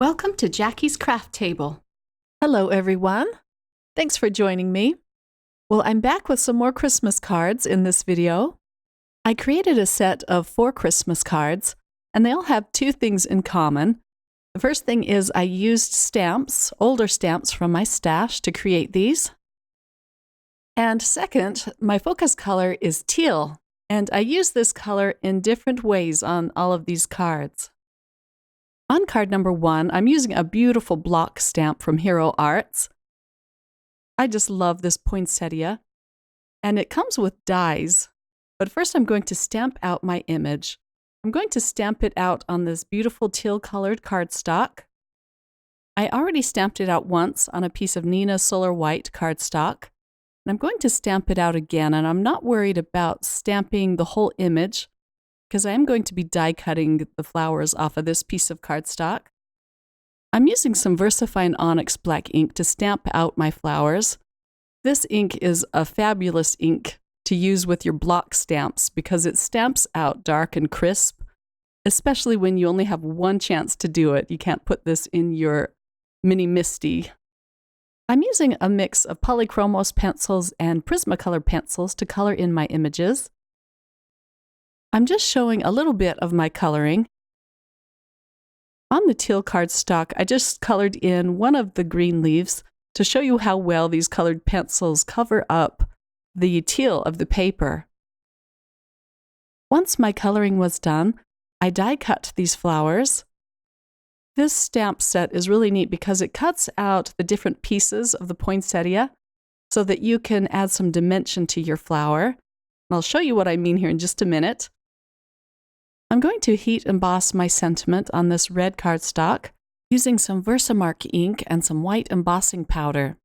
Welcome to Jackie's Craft Table. Hello, everyone. Thanks for joining me. Well, I'm back with some more Christmas cards in this video. I created a set of 4 Christmas cards, and they all have 2 things in common. The first thing is I used stamps, older stamps from my stash to create these. And second, my focus color is teal, and I use this color in different ways on all of these cards. On card number 1, I'm using a beautiful block stamp from Hero Arts. I just love this poinsettia, and it comes with dies. But first I'm going to stamp out my image. I'm going to stamp it out on this beautiful teal-colored cardstock. I already stamped it out once on a piece of Neenah Solar White cardstock, and I'm going to stamp it out again, and I'm not worried about stamping the whole image, because I am going to be die cutting the flowers off of this piece of cardstock. I'm using some VersaFine Onyx black ink to stamp out my flowers. This ink is a fabulous ink to use with your block stamps because it stamps out dark and crisp, especially when you only have one chance to do it. You can't put this in your mini Misty. I'm using a mix of Polychromos pencils and Prismacolor pencils to color in my images. I'm just showing a little bit of my coloring. On the teal cardstock, I just colored in one of the green leaves to show you how well these colored pencils cover up the teal of the paper. Once my coloring was done, I die cut these flowers. This stamp set is really neat because it cuts out the different pieces of the poinsettia so that you can add some dimension to your flower. And I'll show you what I mean here in just a minute. I'm going to heat emboss my sentiment on this red cardstock using some Versamark ink and some white embossing powder.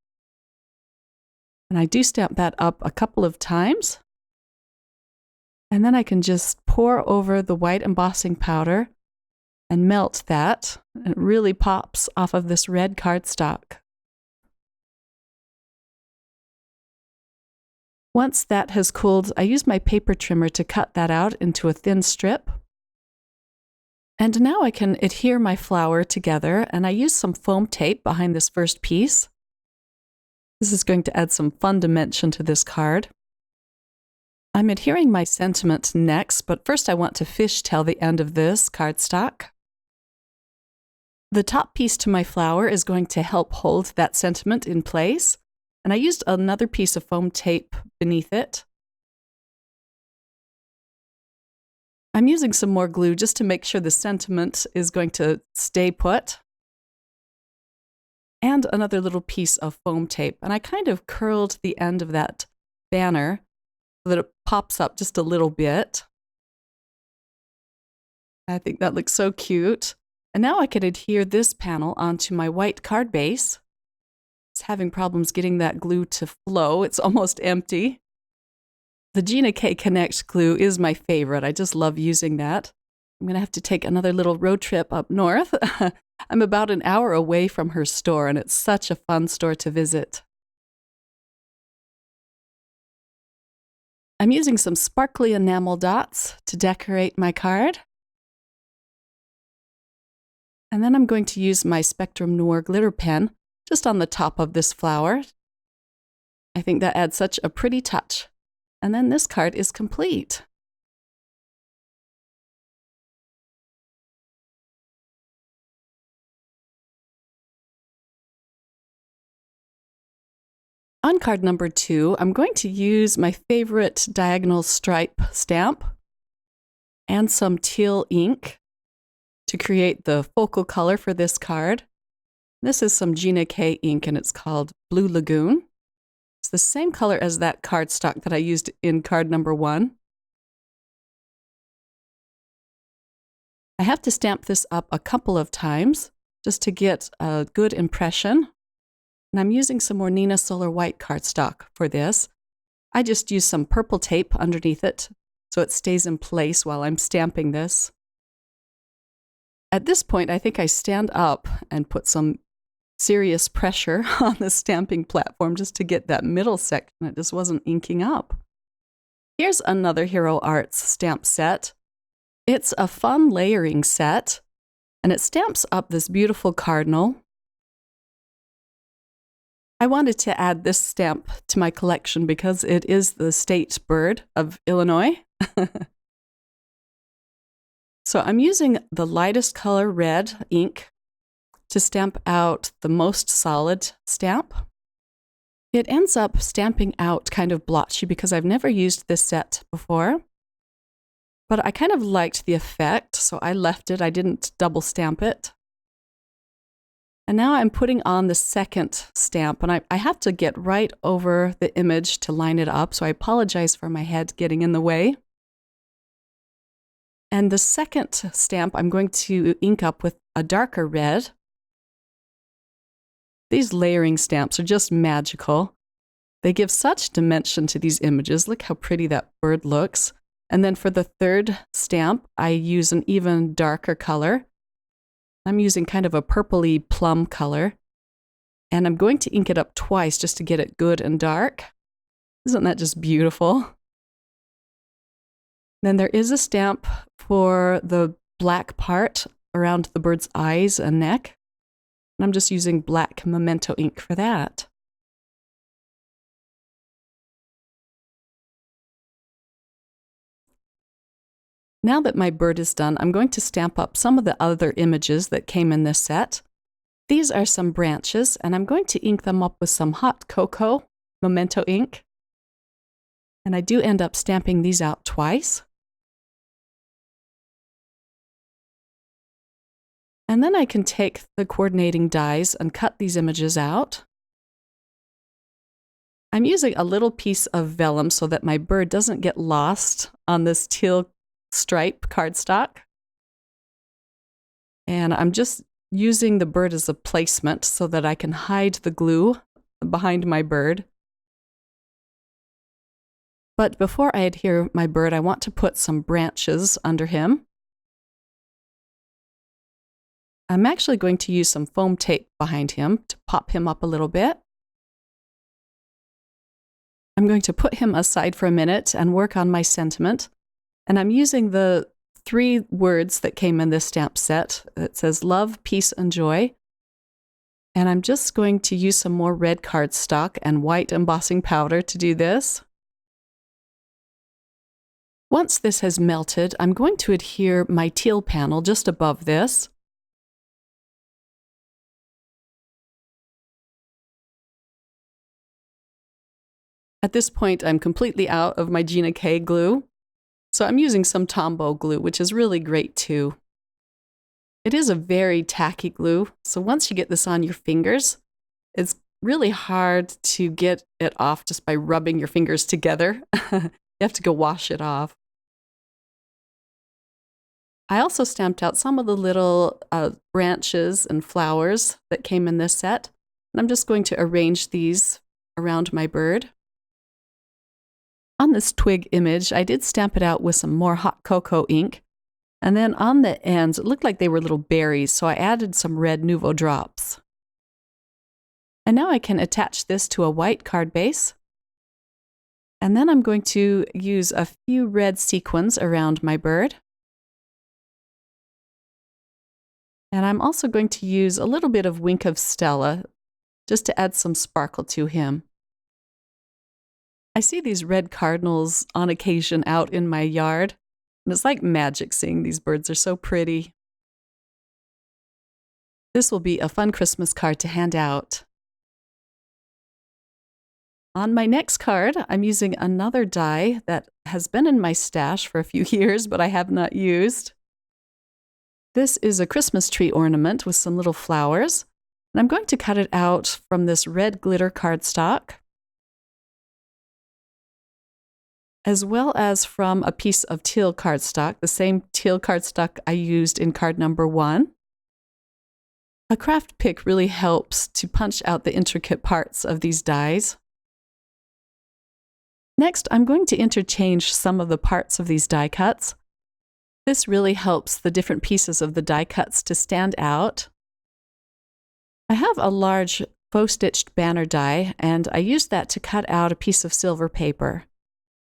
And I do stamp that up a couple of times. And then I can just pour over the white embossing powder and melt that. It really pops off of this red cardstock. Once that has cooled, I use my paper trimmer to cut that out into a thin strip. And now I can adhere my flower together, and I use some foam tape behind this first piece. This is going to add some fun dimension to this card. I'm adhering my sentiment next, but first I want to fishtail the end of this cardstock. The top piece to my flower is going to help hold that sentiment in place, and I used another piece of foam tape beneath it. I'm using some more glue just to make sure the sentiment is going to stay put. And another little piece of foam tape. And I kind of curled the end of that banner so that it pops up just a little bit. I think that looks so cute. And now I can adhere this panel onto my white card base. It's having problems getting that glue to flow. It's almost empty. The Gina K Connect glue is my favorite. I just love using that. I'm going to have to take another little road trip up north. I'm about an hour away from her store, and it's such a fun store to visit. I'm using some sparkly enamel dots to decorate my card. And then I'm going to use my Spectrum Noir glitter pen just on the top of this flower. I think that adds such a pretty touch. And then this card is complete. On card number 2, I'm going to use my favorite diagonal stripe stamp and some teal ink to create the focal color for this card. This is some Gina K ink, and it's called Blue Lagoon. It's the same color as that cardstock that I used in card number 1. I have to stamp this up a couple of times just to get a good impression. And I'm using some more Neenah Solar White cardstock for this. I just use some purple tape underneath it so it stays in place while I'm stamping this. At this point, I think I stand up and put some serious pressure on the stamping platform just to get that middle section. It just wasn't inking up. Here's another Hero Arts stamp set. It's a fun layering set, and it stamps up this beautiful cardinal. I wanted to add this stamp to my collection because it is the state bird of Illinois. So I'm using the lightest color red ink to stamp out the most solid stamp. It ends up stamping out kind of blotchy because I've never used this set before. But I kind of liked the effect, so I left it. I didn't double stamp it. And now I'm putting on the second stamp, and I have to get right over the image to line it up, so I apologize for my head getting in the way. And the second stamp I'm going to ink up with a darker red. These layering stamps are just magical. They give such dimension to these images. Look how pretty that bird looks. And then for the third stamp, I use an even darker color. I'm using kind of a purpley plum color. And I'm going to ink it up twice just to get it good and dark. Isn't that just beautiful? Then there is a stamp for the black part around the bird's eyes and neck. And I'm just using black memento ink for that. Now that my bird is done, I'm going to stamp up some of the other images that came in this set. These are some branches, and I'm going to ink them up with some hot cocoa memento ink. And I do end up stamping these out twice. And then I can take the coordinating dies and cut these images out. I'm using a little piece of vellum so that my bird doesn't get lost on this teal stripe cardstock. And I'm just using the bird as a placement so that I can hide the glue behind my bird. But before I adhere my bird, I want to put some branches under him. I'm actually going to use some foam tape behind him to pop him up a little bit. I'm going to put him aside for a minute and work on my sentiment. And I'm using the 3 words that came in this stamp set. It says love, peace, and joy. And I'm just going to use some more red cardstock and white embossing powder to do this. Once this has melted, I'm going to adhere my teal panel just above this. At this point, I'm completely out of my Gina K glue, so I'm using some Tombow glue, which is really great too. It is a very tacky glue, so once you get this on your fingers, it's really hard to get it off just by rubbing your fingers together. You have to go wash it off. I also stamped out some of the little branches and flowers that came in this set, and I'm just going to arrange these around my bird. On this twig image, I did stamp it out with some more hot cocoa ink. And then on the ends, it looked like they were little berries, so I added some red Nouveau drops. And now I can attach this to a white card base. And then I'm going to use a few red sequins around my bird. And I'm also going to use a little bit of Wink of Stella just to add some sparkle to him. I see these red cardinals on occasion out in my yard, and it's like magic seeing these birds. Are so pretty. This will be a fun Christmas card to hand out. On my next card, I'm using another die that has been in my stash for a few years, but I have not used. This is a Christmas tree ornament with some little flowers, and I'm going to cut it out from this red glitter cardstock, as well as from a piece of teal cardstock, the same teal cardstock I used in card number 1. A craft pick really helps to punch out the intricate parts of these dies. Next, I'm going to interchange some of the parts of these die cuts. This really helps the different pieces of the die cuts to stand out. I have a large faux stitched banner die, and I used that to cut out a piece of silver paper.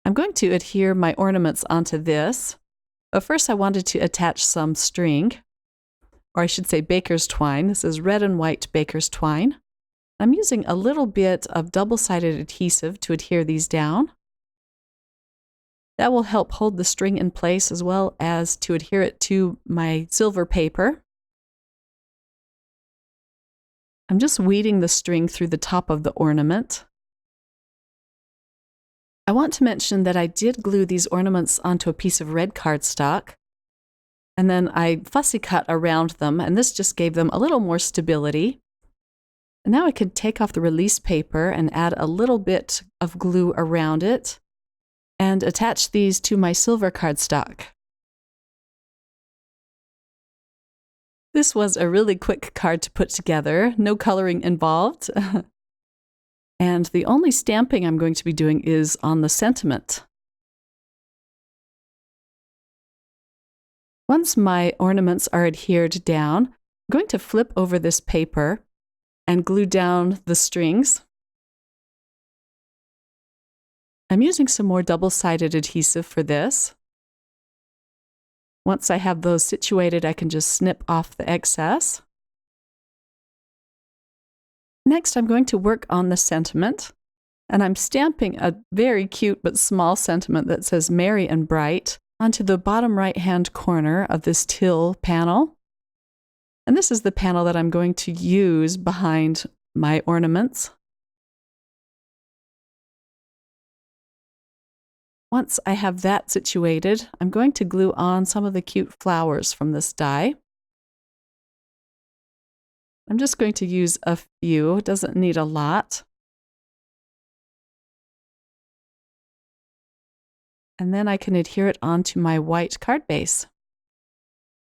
I'm going to adhere my ornaments onto this, but first I wanted to attach some string. or I should say baker's twine. This is red and white baker's twine. I'm using a little bit of double-sided adhesive to adhere these down. That will help hold the string in place as well as to adhere it to my silver paper. I'm just weeding the string through the top of the ornament. I want to mention that I did glue these ornaments onto a piece of red cardstock, and then I fussy cut around them, and this just gave them a little more stability. And now I can take off the release paper and add a little bit of glue around it and attach these to my silver cardstock. This was a really quick card to put together, no coloring involved. And the only stamping I'm going to be doing is on the sentiment. Once my ornaments are adhered down, I'm going to flip over this paper and glue down the strings. I'm using some more double-sided adhesive for this. Once I have those situated, I can just snip off the excess. Next, I'm going to work on the sentiment, and I'm stamping a very cute but small sentiment that says Merry and Bright onto the bottom right-hand corner of this Teal panel. And this is the panel that I'm going to use behind my ornaments. Once I have that situated, I'm going to glue on some of the cute flowers from this die. I'm just going to use a few, it doesn't need a lot. And then I can adhere it onto my white card base.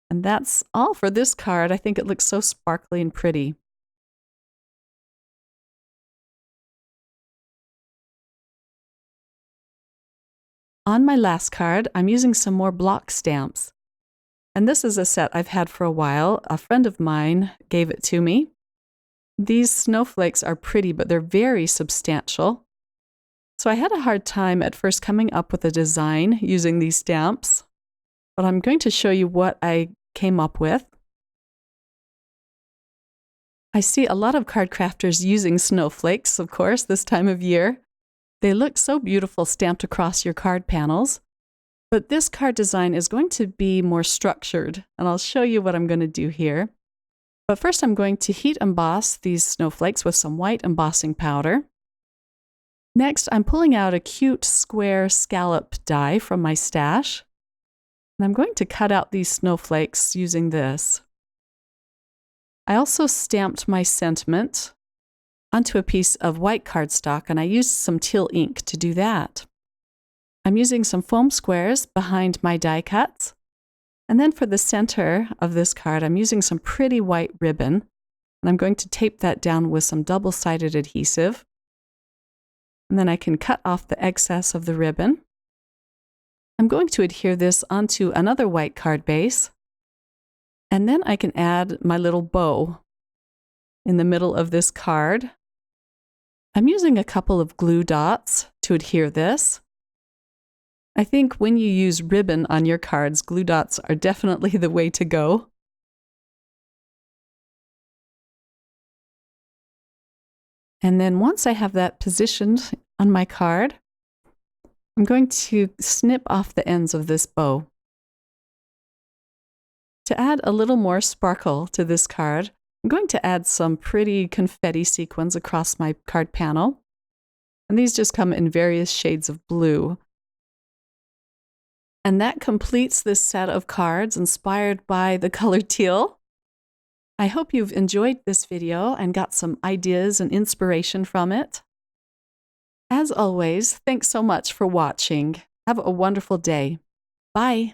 And that's all for this card. I think it looks so sparkly and pretty. On my last card, I'm using some more block stamps. And this is a set I've had for a while. A friend of mine gave it to me. These snowflakes are pretty, but they're very substantial. So I had a hard time at first coming up with a design using these stamps. But I'm going to show you what I came up with. I see a lot of card crafters using snowflakes, of course, this time of year. They look so beautiful stamped across your card panels. But this card design is going to be more structured, and I'll show you what I'm going to do here. But first I'm going to heat emboss these snowflakes with some white embossing powder. Next, I'm pulling out a cute square scallop die from my stash. And I'm going to cut out these snowflakes using this. I also stamped my sentiment onto a piece of white cardstock, and I used some teal ink to do that. I'm using some foam squares behind my die cuts. And then for the center of this card, I'm using some pretty white ribbon. And I'm going to tape that down with some double-sided adhesive. And then I can cut off the excess of the ribbon. I'm going to adhere this onto another white card base. And then I can add my little bow in the middle of this card. I'm using a couple of glue dots to adhere this. I think when you use ribbon on your cards, glue dots are definitely the way to go. And then once I have that positioned on my card, I'm going to snip off the ends of this bow. To add a little more sparkle to this card, I'm going to add some pretty confetti sequins across my card panel. And these just come in various shades of blue. And that completes this set of cards inspired by the color teal. I hope you've enjoyed this video and got some ideas and inspiration from it. As always, thanks so much for watching. Have a wonderful day. Bye.